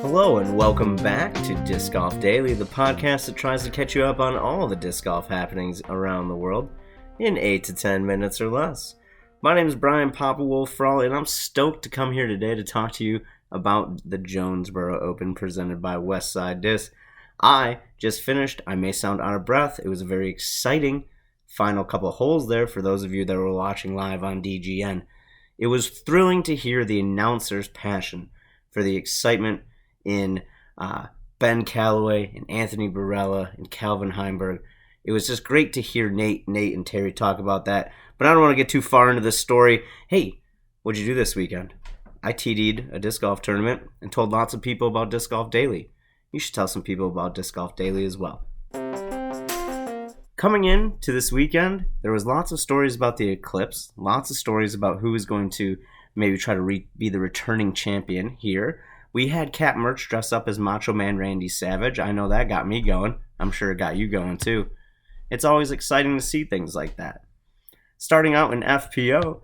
Hello and welcome back to Disc Golf Daily, the podcast that tries to catch you up on all the disc golf happenings around the world in 8 to 10 minutes or less. My name is Brian Papa Wolf Frawley, and I'm stoked to come here today to talk to you about the Jonesboro Open presented by Westside Disc. I just finished. I may sound out of breath. It was a very exciting final couple of holes there for those of you that were watching live on DGN. It was thrilling to hear the announcer's passion for the excitement in Ben Calloway and Anthony Barella and Calvin Heimberg. It was just great to hear Nate, and Terry talk about that. But I don't want to get too far into this story. Hey, what'd you do this weekend? I TD'd a disc golf tournament and told lots of people about Disc Golf Daily. You should tell some people about Disc Golf Daily as well. Coming in to this weekend, there was lots of stories about the eclipse, lots of stories about who is going to maybe try to be the returning champion here. We had Cap Merch dress up as Macho Man Randy Savage. I know that got me going. I'm sure it got you going too. It's always exciting to see things like that. Starting out in FPO,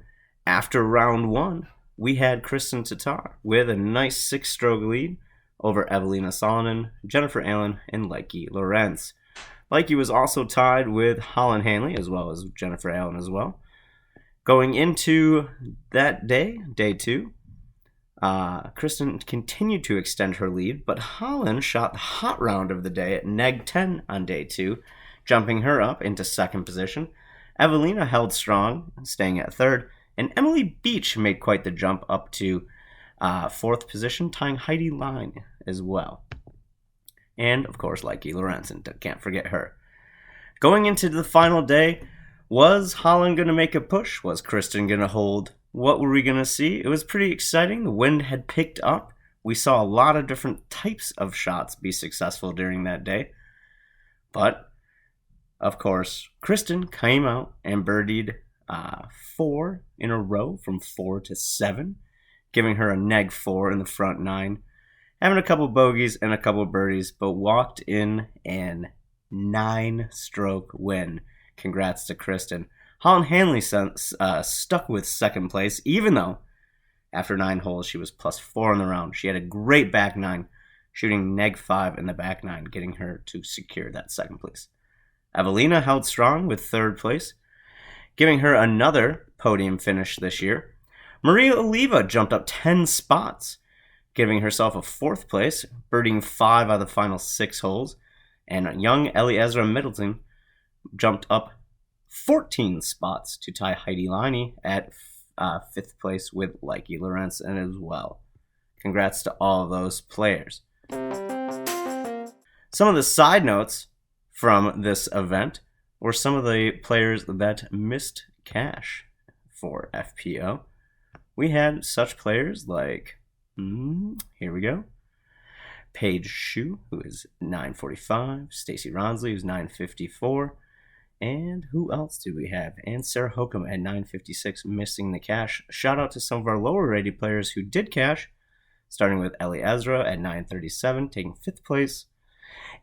after round one, we had Kristen Tatar with a nice 6-stroke lead over Evelina Salonen, Jennifer Allen, and Likey Lorenz. Likey was also tied with Holland Hanley, as well as Jennifer Allen as well. Going into that day, day two, Kristen continued to extend her lead, but Holland shot the hot round of the day at neg 10 on day two, jumping her up into second position. Evelina held strong, staying at third, and Emily Beach made quite the jump up to fourth position, tying Heidi Line as well. And, of course, Likey Lorenz, and can't forget her. Going into the final day, was Holland going to make a push? Was Kristen going to hold? What were we going to see? It was pretty exciting. The wind had picked up. We saw a lot of different types of shots be successful during that day. But, of course, Kristen came out and birdied 4 in a row from 4 to 7, giving her a neg 4 in the front 9, having a couple bogeys and a couple birdies, but walked in an 9-stroke win. Congrats to Kristen. Holland Hanley stuck with second place, even though after 9 holes she was plus 4 in the round. She had a great back 9, shooting neg 5 in the back 9, getting her to secure that second place. Evelina held strong with third place, giving her another podium finish this year. Maria Oliva jumped up 10 spots, giving herself a fourth place, birdieing 5 out of the final 6 holes. And young Ellie Ezra Middleton jumped up 14 spots to tie Heidi Liney at 5th place with Likey Lorenz and as well. Congrats to all of those players. Some of the side notes from this event were some of the players that missed cash for FPO. We had such players like, here we go, Paige Shue, who is 945, Stacy Ronsley, who's 954, and who else do we have? And Sarah Hokum at 956, missing the cash. Shout out to some of our lower rated players who did cash, starting with Ellie Ezra at 937, taking 5th place.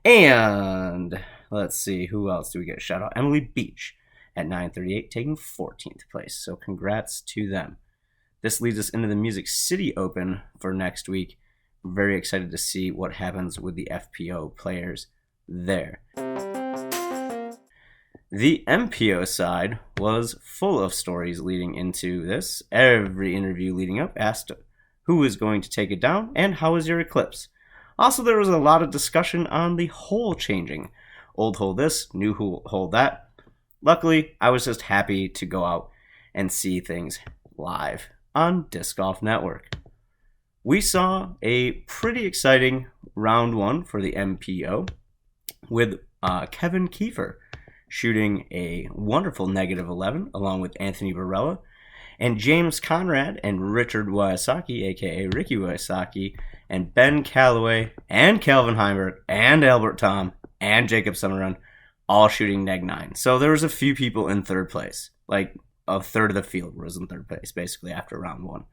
And let's see, who else do we get a shout out? Emily Beach at 938, taking 14th place. So congrats to them. This leads us into the Music City Open for next week. Very excited to see what happens with the FPO players there. The MPO side was full of stories leading into this. Every interview leading up asked who is going to take it down and how is your eclipse. Also, there was a lot of discussion on the hole changing. Old hole this, new hole that. Luckily, I was just happy to go out and see things live on Disc Golf Network. We saw a pretty exciting round one for the MPO with Kevin Kiefer shooting a wonderful negative 11 along with Anthony Barella, and James Conrad and Richard Wysocki, aka Ricky Wysocki, and Ben Calloway and Calvin Heimberg and Albert Tom and Jacob Summerrun all shooting neg 9. So there was a few people in third place. Like a third of the field was in third place basically after round one.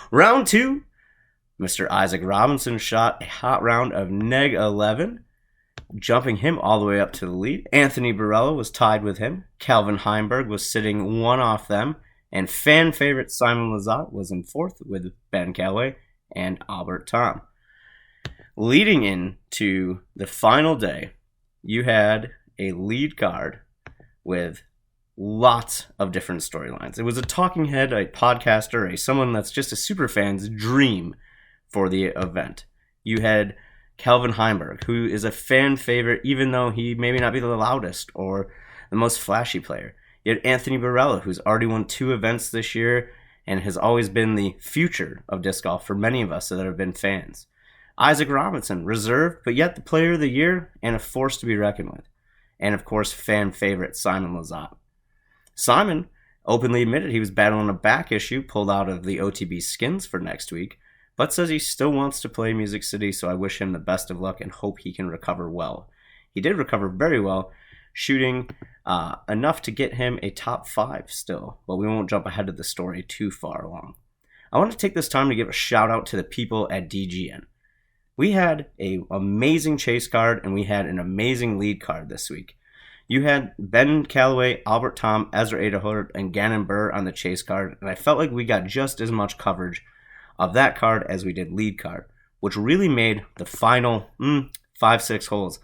Round two, Mr. Isaac Robinson shot a hot round of neg 11, jumping him all the way up to the lead. Anthony Barella was tied with him. Calvin Heimberg was sitting one off them. And fan favorite Simon Lizotte was in fourth with Ben Calloway and Albert Tom. Leading into the final day, you had a lead card with lots of different storylines. It was a talking head, a podcaster, someone that's just a super fan's dream for the event. You had Calvin Heimberg, who is a fan favorite, even though he maybe not be the loudest or the most flashy player. You had Anthony Barella, who's already won 2 events this year and has always been the future of disc golf for many of us that have been fans. Isaac Robinson, reserved, but yet the player of the year and a force to be reckoned with. And of course, fan favorite Simon Lizotte. Simon openly admitted he was battling a back issue pulled out of the OTB skins for next week, but says he still wants to play Music City, so I wish him the best of luck and hope he can recover well. He did recover very well, shooting enough to get him a top 5 still, but we won't jump ahead of the story too far along. I want to take this time to give a shout out to the people at DGN. We had an amazing chase card and we had an amazing lead card this week. You had Ben Calloway, Albert Tom, Ezra Adahort, and Gannon Burr on the chase card, and I felt like we got just as much coverage of that card as we did lead card, which really made the final 5-6 holes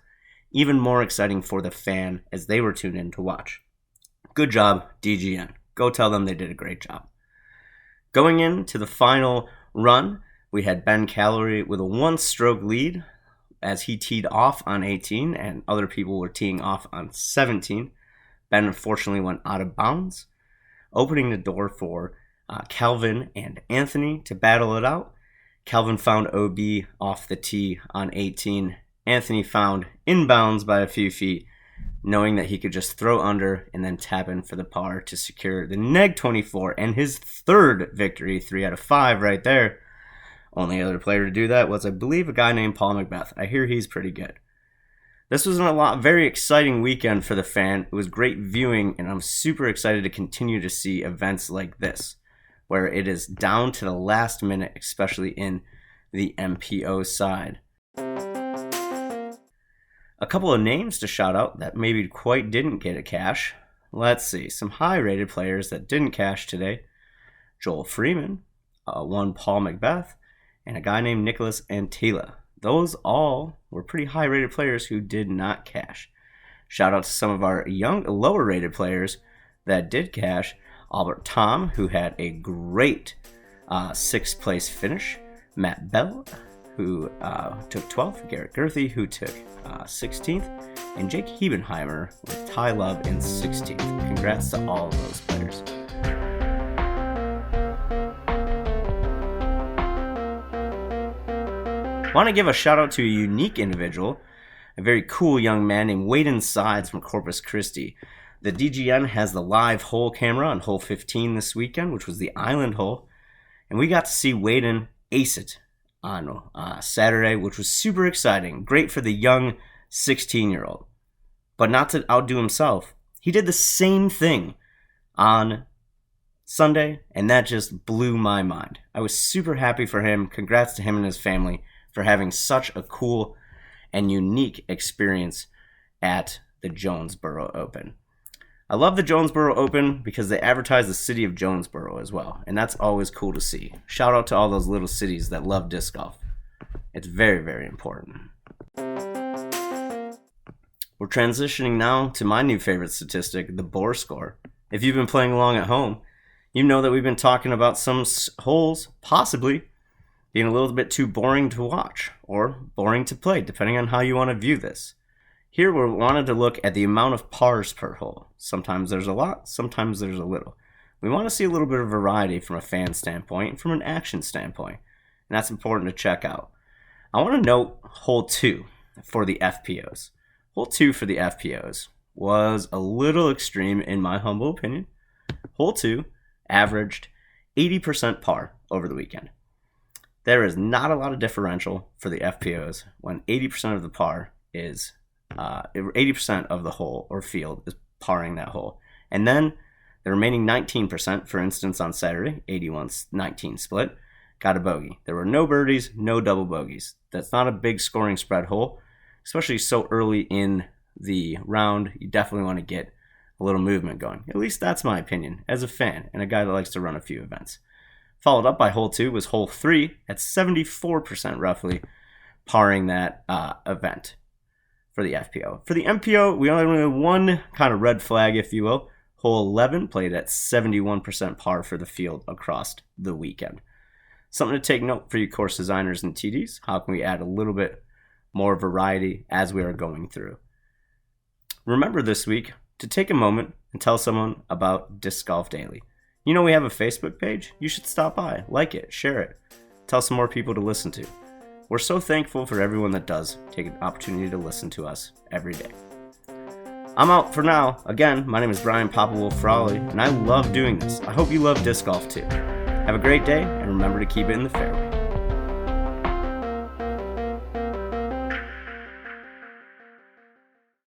even more exciting for the fan as they were tuned in to watch. Good job, DGN. Go tell them they did a great job. Going into the final run, we had Ben Calloway with a 1-stroke lead as he teed off on 18 and other people were teeing off on 17. Ben unfortunately went out of bounds, opening the door for Calvin and Anthony to battle it out. Calvin found OB off the tee on 18. Anthony found inbounds by a few feet, knowing that he could just throw under and then tap in for the par to secure the neg 24 and his 3rd victory, 3 out of 5 right there. Only other player to do that was, I believe, a guy named Paul Macbeth. I hear he's pretty good. This was a very exciting weekend for the fan. It was great viewing, and I'm super excited to continue to see events like this, where it is down to the last minute, especially in the MPO side. A couple of names to shout out that maybe quite didn't get a cash. Let's see, some high-rated players that didn't cash today. Joel Freeman, one Paul Macbeth, and a guy named Nicholas Antila. Those all were pretty high-rated players who did not cash. Shout out to some of our young, lower-rated players that did cash. Albert Tom, who had a great 6th place finish. Matt Bell, who took 12th. Garrett Gerthy, who took 16th. And Jake Hebenheimer with Ty Love in 16th. Congrats to all of those players. Want to give a shout out to a unique individual, a very cool young man named Waden Sides from Corpus Christi. The DGN has the live hole camera on hole 15 this weekend, which was the island hole, and we got to see Waden ace it on Saturday, which was super exciting. Great for the young 16-year-old. But not to outdo himself, he did the same thing on Sunday, and that just blew my mind. I was super happy for him. Congrats to him and his family for having such a cool and unique experience at the Jonesboro Open. I love the Jonesboro Open because they advertise the city of Jonesboro as well, and that's always cool to see. Shout out to all those little cities that love disc golf. It's very, very important. We're transitioning now to my new favorite statistic, the bore score. If you've been playing along at home, you know that we've been talking about some holes possibly being a little bit too boring to watch or boring to play, depending on how you want to view this. Here we wanted to look at the amount of pars per hole. Sometimes there's a lot, sometimes there's a little. We want to see a little bit of variety from a fan standpoint and from an action standpoint, and that's important to check out. I want to note hole 2 for the FPOs. Hole 2 for the FPOs was a little extreme in my humble opinion. Hole 2 averaged 80% par over the weekend. There is not a lot of differential for the FPOs when 80% of the par is 80% of the hole or field is parring that hole. And then the remaining 19%, for instance on Saturday, 81-19 split, got a bogey. There were no birdies, no double bogeys. That's not a big scoring spread hole, especially so early in the round. You definitely want to get a little movement going. At least that's my opinion as a fan and a guy that likes to run a few events. Followed up by hole 2 was hole 3 at 74% roughly parring that event for the FPO. For the MPO, we only have one kind of red flag, if you will. Hole 11 played at 71% par for the field across the weekend. Something to take note for you course designers and TDs. How can we add a little bit more variety as we are going through? Remember this week to take a moment and tell someone about Disc Golf Daily. You know we have a Facebook page? You should stop by, like it, share it, tell some more people to listen to. We're so thankful for everyone that does take an opportunity to listen to us every day. I'm out for now. Again, my name is Brian Papa Wolf Frawley, and I love doing this. I hope you love disc golf too. Have a great day, and remember to keep it in the fairway.